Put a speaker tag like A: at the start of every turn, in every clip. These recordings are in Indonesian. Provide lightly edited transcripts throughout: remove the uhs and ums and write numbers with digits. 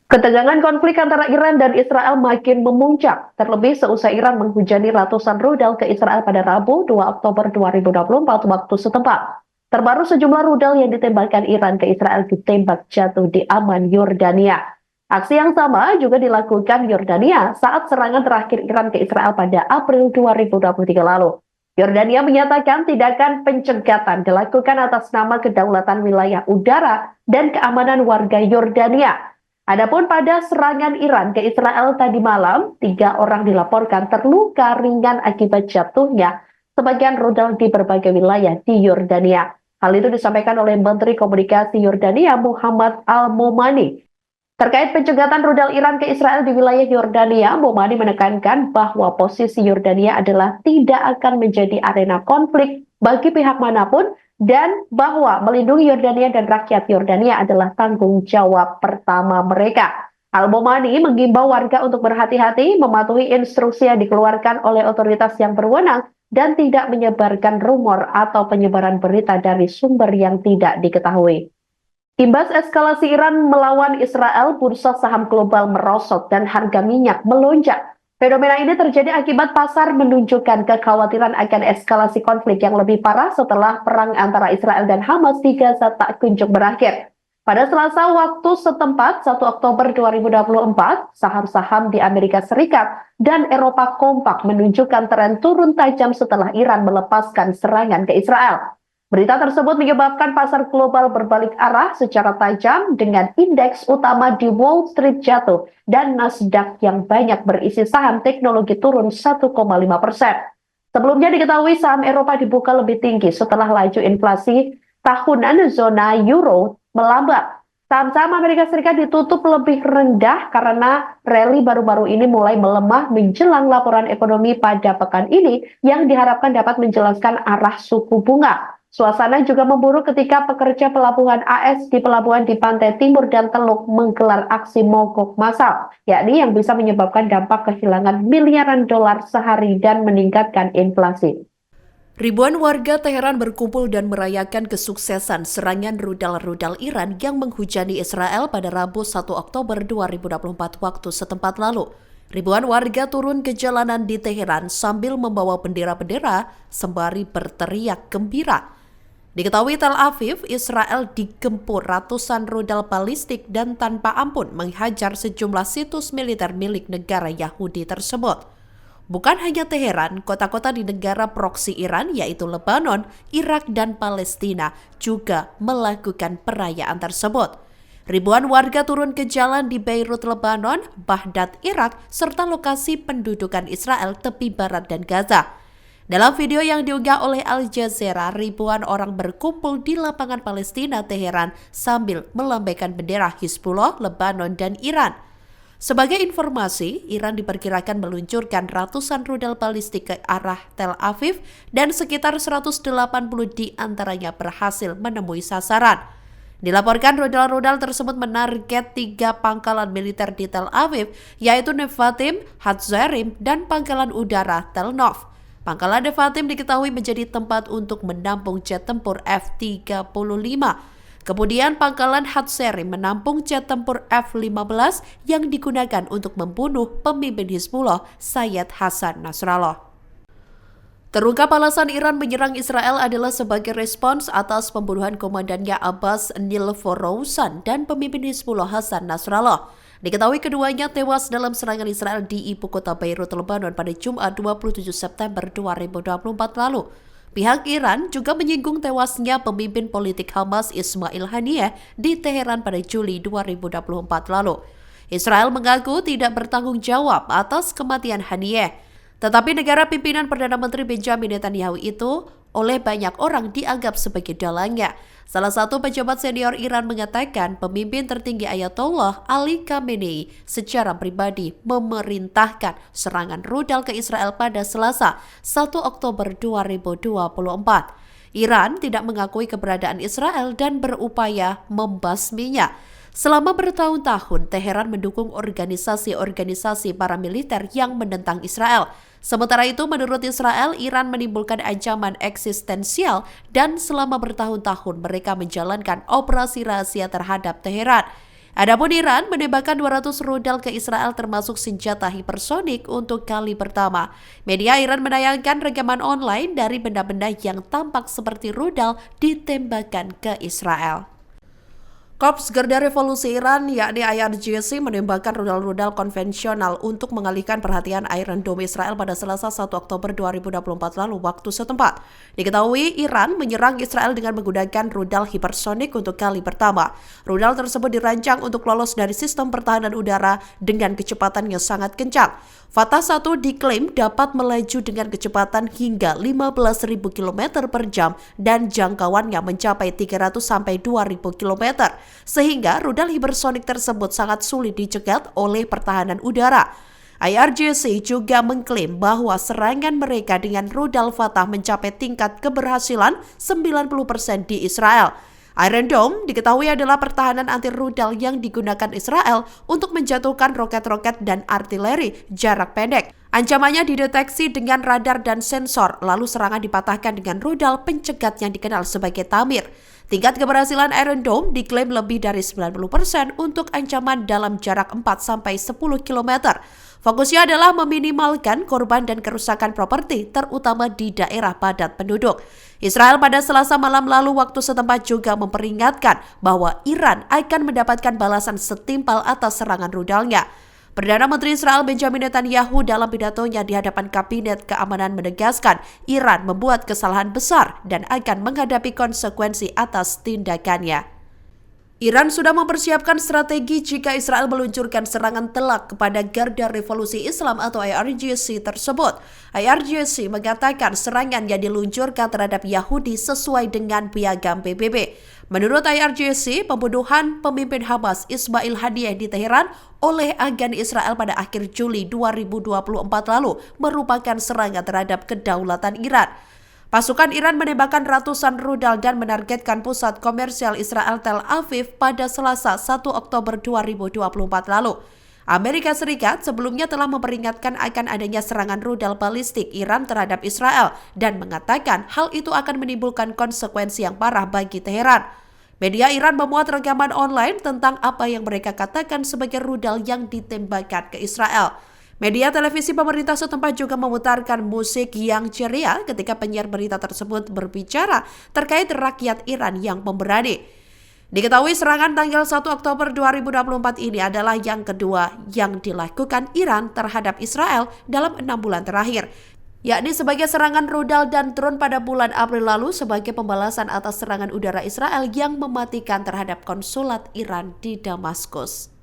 A: Ketegangan konflik antara Iran dan Israel makin memuncak, terlebih seusai Iran menghujani ratusan rudal ke Israel pada Rabu 2 Oktober 2024 waktu setempat. Terbaru sejumlah rudal yang ditembakkan Iran ke Israel ditembak jatuh di Amman, Yordania. Aksi yang sama juga dilakukan Yordania saat serangan terakhir Iran ke Israel pada April 2023 lalu. Yordania menyatakan tindakan pencegatan dilakukan atas nama kedaulatan wilayah udara dan keamanan warga Yordania. Adapun pada serangan Iran ke Israel tadi malam, 3 orang dilaporkan terluka ringan akibat jatuhnya sebagian rudal di berbagai wilayah di Yordania. Hal itu disampaikan oleh Menteri Komunikasi Yordania Muhammad Al-Momani. Terkait pencegatan rudal Iran ke Israel di wilayah Yordania, Momani menekankan bahwa posisi Yordania adalah tidak akan menjadi arena konflik bagi pihak manapun dan bahwa melindungi Yordania dan rakyat Yordania adalah tanggung jawab pertama mereka. Al-Momani mengimbau warga untuk berhati-hati, mematuhi instruksi yang dikeluarkan oleh otoritas yang berwenang dan tidak menyebarkan rumor atau penyebaran berita dari sumber yang tidak diketahui. Imbas eskalasi Iran melawan Israel, bursa saham global merosot dan harga minyak melonjak. Fenomena ini terjadi akibat pasar menunjukkan kekhawatiran akan eskalasi konflik yang lebih parah setelah perang antara Israel dan Hamas di Gaza tak kunjung berakhir. Pada Selasa waktu setempat 1 Oktober 2024, saham-saham di Amerika Serikat dan Eropa kompak menunjukkan tren turun tajam setelah Iran melepaskan serangan ke Israel. Berita tersebut menyebabkan pasar global berbalik arah secara tajam dengan indeks utama di Wall Street jatuh dan Nasdaq yang banyak berisi saham teknologi turun 1,5%. Sebelumnya diketahui saham Eropa dibuka lebih tinggi setelah laju inflasi tahunan zona Euro melambat. Saham-saham Amerika Serikat ditutup lebih rendah karena rally baru-baru ini mulai melemah menjelang laporan ekonomi pada pekan ini yang diharapkan dapat menjelaskan arah suku bunga. Suasana juga memburuk ketika pekerja pelabuhan AS di pelabuhan di pantai timur dan Teluk menggelar aksi mogok massal, yakni yang bisa menyebabkan dampak kehilangan miliaran dolar sehari dan meningkatkan inflasi.
B: Ribuan warga Teheran berkumpul dan merayakan kesuksesan serangan rudal-rudal Iran yang menghujani Israel pada Rabu 1 Oktober 2024 waktu setempat lalu. Ribuan warga turun ke jalanan di Teheran sambil membawa bendera-bendera sembari berteriak gembira. Diketahui Tel Aviv, Israel digempur ratusan rudal balistik dan tanpa ampun menghajar sejumlah situs militer milik negara Yahudi tersebut. Bukan hanya Teheran, kota-kota di negara proksi Iran yaitu Lebanon, Irak, dan Palestina juga melakukan perayaan tersebut. Ribuan warga turun ke jalan di Beirut, Lebanon, Baghdad, Irak, serta lokasi pendudukan Israel tepi barat dan Gaza. Dalam video yang diunggah oleh Al Jazeera, ribuan orang berkumpul di lapangan Palestina, Teheran, sambil melambaikan bendera Hizbullah, Lebanon, dan Iran. Sebagai informasi, Iran diperkirakan meluncurkan ratusan rudal balistik ke arah Tel Aviv dan sekitar 180 di antaranya berhasil menemui sasaran. Dilaporkan rudal-rudal tersebut menarget 3 pangkalan militer di Tel Aviv, yaitu Nevatim, Hatzarim, dan pangkalan udara Tel Nov. Pangkalan Nevatim diketahui menjadi tempat untuk menampung jet tempur F-35. Kemudian pangkalan Hatzarim menampung jet tempur F-15 yang digunakan untuk membunuh pemimpin Hizbullah Sayyid Hasan Nasrallah. Terungkap alasan Iran menyerang Israel adalah sebagai respons atas pembunuhan komandannya Abbas Nilforousan dan pemimpin Hizbullah Hasan Nasrallah. Diketahui keduanya tewas dalam serangan Israel di ibu kota Beirut, Lebanon pada Jumat 27 September 2024 lalu. Pihak Iran juga menyinggung tewasnya pemimpin politik Hamas Ismail Haniyeh di Teheran pada Juli 2024 lalu. Israel mengaku tidak bertanggung jawab atas kematian Haniyeh. Tetapi negara pimpinan Perdana Menteri Benjamin Netanyahu itu oleh banyak orang dianggap sebagai dalangnya. Salah satu pejabat senior Iran mengatakan pemimpin tertinggi Ayatollah Ali Khamenei secara pribadi memerintahkan serangan rudal ke Israel pada Selasa 1 Oktober 2024. Iran tidak mengakui keberadaan Israel dan berupaya membasminya. Selama bertahun-tahun, Teheran mendukung organisasi-organisasi paramiliter yang menentang Israel. Sementara itu, menurut Israel, Iran menimbulkan ancaman eksistensial dan selama bertahun-tahun mereka menjalankan operasi rahasia terhadap Teheran. Adapun Iran menembakkan 200 rudal ke Israel termasuk senjata hipersonik untuk kali pertama. Media Iran menayangkan rekaman online dari benda-benda yang tampak seperti rudal ditembakkan ke Israel. Korps Garda Revolusi Iran yakni IRGC menembakkan rudal-rudal konvensional untuk mengalihkan perhatian Iron Dome Israel pada Selasa 1 Oktober 2024 lalu waktu setempat. Diketahui Iran menyerang Israel dengan menggunakan rudal hipersonik untuk kali pertama. Rudal tersebut dirancang untuk lolos dari sistem pertahanan udara dengan kecepatan yang sangat kencang. Fatah 1 diklaim dapat melaju dengan kecepatan hingga 15.000 km per jam dan jangkauannya mencapai 300 sampai 2.000 km. Sehingga rudal hipersonik tersebut sangat sulit dicegat oleh pertahanan udara. IRGC juga mengklaim bahwa serangan mereka dengan rudal Fatah mencapai tingkat keberhasilan 90% di Israel. Iron Dome diketahui adalah pertahanan anti rudal yang digunakan Israel untuk menjatuhkan roket-roket dan artileri jarak pendek. Ancamannya dideteksi dengan radar dan sensor, lalu serangan dipatahkan dengan rudal pencegat yang dikenal sebagai Tamir. Tingkat keberhasilan Iron Dome diklaim lebih dari 90% untuk ancaman dalam jarak 4-10 km. Fokusnya adalah meminimalkan korban dan kerusakan properti, terutama di daerah padat penduduk. Israel pada Selasa malam lalu waktu setempat juga memperingatkan bahwa Iran akan mendapatkan balasan setimpal atas serangan rudalnya. Perdana Menteri Israel Benjamin Netanyahu dalam pidatonya di hadapan Kabinet Keamanan menegaskan Iran membuat kesalahan besar dan akan menghadapi konsekuensi atas tindakannya. Iran sudah mempersiapkan strategi jika Israel meluncurkan serangan telak kepada Garda Revolusi Islam atau IRGC tersebut. IRGC mengatakan serangan yang diluncurkan terhadap Yahudi sesuai dengan piagam PBB. Menurut IRGC, pembunuhan pemimpin Hamas Ismail Haniyeh di Teheran oleh agen Israel pada akhir Juli 2024 lalu merupakan serangan terhadap kedaulatan Iran. Pasukan Iran menembakkan ratusan rudal dan menargetkan pusat komersial Israel Tel Aviv pada Selasa 1 Oktober 2024 lalu. Amerika Serikat sebelumnya telah memperingatkan akan adanya serangan rudal balistik Iran terhadap Israel dan mengatakan hal itu akan menimbulkan konsekuensi yang parah bagi Teheran. Media Iran memuat rekaman online tentang apa yang mereka katakan sebagai rudal yang ditembakkan ke Israel. Media televisi pemerintah setempat juga memutarkan musik yang ceria ketika penyiar berita tersebut berbicara terkait rakyat Iran yang pemberani. Diketahui serangan tanggal 1 Oktober 2024 ini adalah yang kedua yang dilakukan Iran terhadap Israel dalam 6 bulan terakhir, yakni sebagai serangan rudal dan drone pada bulan April lalu sebagai pembalasan atas serangan udara Israel yang mematikan terhadap konsulat Iran di Damaskus.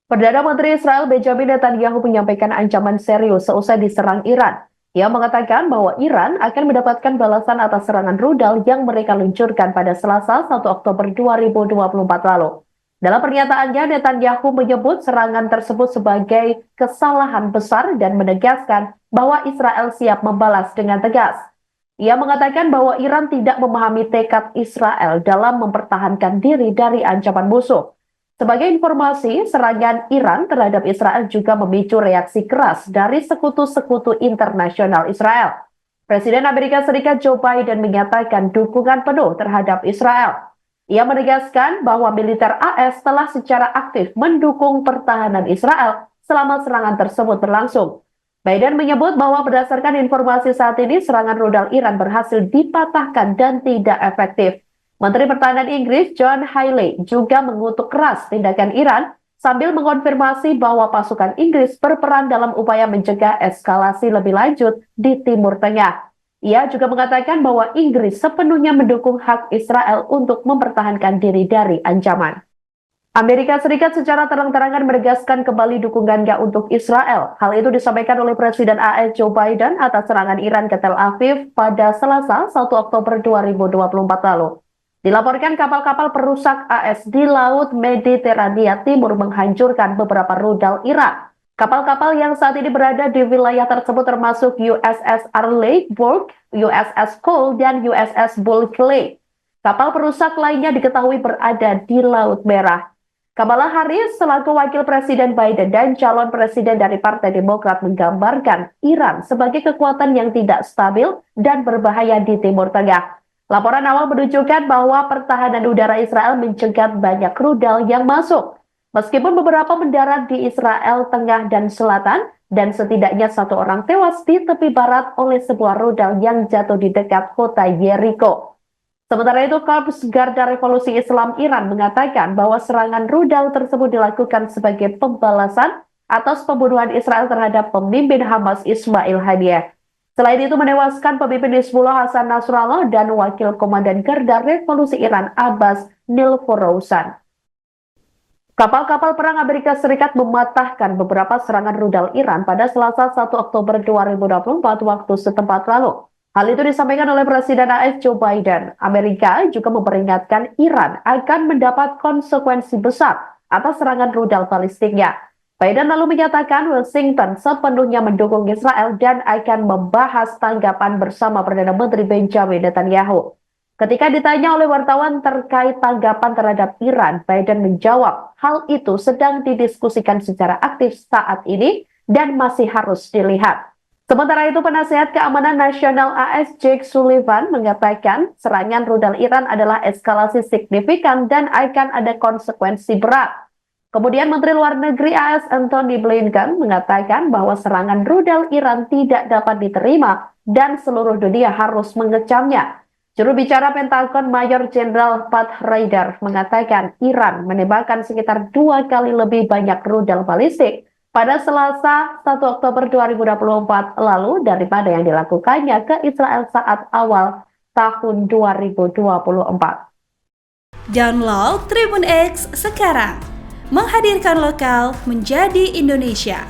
A: Perdana Menteri Israel Benjamin Netanyahu menyampaikan ancaman serius seusai diserang Iran. Ia mengatakan bahwa Iran akan mendapatkan balasan atas serangan rudal yang mereka luncurkan pada Selasa 1 Oktober 2024 lalu. Dalam pernyataannya, Netanyahu menyebut serangan tersebut sebagai kesalahan besar dan menegaskan bahwa Israel siap membalas dengan tegas. Ia mengatakan bahwa Iran tidak memahami tekad Israel dalam mempertahankan diri dari ancaman musuh. Sebagai informasi, serangan Iran terhadap Israel juga memicu reaksi keras dari sekutu-sekutu internasional Israel. Presiden Amerika Serikat Joe Biden menyatakan dukungan penuh terhadap Israel. Ia menegaskan bahwa militer AS telah secara aktif mendukung pertahanan Israel selama serangan tersebut berlangsung. Biden menyebut bahwa berdasarkan informasi saat ini, serangan rudal Iran berhasil dipatahkan dan tidak efektif. Menteri Pertahanan Inggris John Healey juga mengutuk keras tindakan Iran sambil mengonfirmasi bahwa pasukan Inggris berperan dalam upaya mencegah eskalasi lebih lanjut di Timur Tengah. Ia juga mengatakan bahwa Inggris sepenuhnya mendukung hak Israel untuk mempertahankan diri dari ancaman. Amerika Serikat secara terang-terangan menegaskan kembali dukungannya untuk Israel. Hal itu disampaikan oleh Presiden AS Joe Biden atas serangan Iran ke Tel Aviv pada Selasa 1 Oktober 2024 lalu. Dilaporkan kapal-kapal perusak AS di Laut Mediterania Timur menghancurkan beberapa rudal Iran. Kapal-kapal yang saat ini berada di wilayah tersebut termasuk USS Arleigh Burke, USS Cole, dan USS Bull Clay. Kapal perusak lainnya diketahui berada di Laut Merah. Kamala Harris selaku wakil Presiden Biden dan calon presiden dari Partai Demokrat menggambarkan Iran sebagai kekuatan yang tidak stabil dan berbahaya di Timur Tengah. Laporan awal menunjukkan bahwa pertahanan udara Israel mencegat banyak rudal yang masuk. Meskipun beberapa mendarat di Israel Tengah dan Selatan, dan setidaknya satu orang tewas di tepi barat oleh sebuah rudal yang jatuh di dekat kota Jericho. Sementara itu, Korps Garda Revolusi Islam Iran mengatakan bahwa serangan rudal tersebut dilakukan sebagai pembalasan atas pembunuhan Israel terhadap pemimpin Hamas Ismail Haniyeh. Selain itu menewaskan pemimpin Hizbullah Hasan Nasrallah dan Wakil Komandan Garda Revolusi Iran Abbas Nilforouzan. Kapal-kapal perang Amerika Serikat mematahkan beberapa serangan rudal Iran pada Selasa 1 Oktober 2024 waktu setempat lalu. Hal itu disampaikan oleh Presiden AS Joe Biden. Amerika juga memperingatkan Iran akan mendapat konsekuensi besar atas serangan rudal balistiknya. Biden lalu menyatakan Washington sepenuhnya mendukung Israel dan akan membahas tanggapan bersama Perdana Menteri Benjamin Netanyahu. Ketika ditanya oleh wartawan terkait tanggapan terhadap Iran, Biden menjawab hal itu sedang didiskusikan secara aktif saat ini dan masih harus dilihat. Sementara itu, penasihat keamanan nasional AS Jake Sullivan mengatakan serangan rudal Iran adalah eskalasi signifikan dan akan ada konsekuensi berat. Kemudian Menteri Luar Negeri AS Antony Blinken mengatakan bahwa serangan rudal Iran tidak dapat diterima dan seluruh dunia harus mengecamnya. Juru bicara Pentagon Mayor Jenderal Pat Ryder mengatakan Iran menembakkan sekitar 2 kali lebih banyak rudal balistik pada Selasa 1 Oktober 2024 lalu daripada yang dilakukannya ke Israel saat awal tahun 2024.
C: Download Tribun X sekarang, menghadirkan lokal menjadi Indonesia.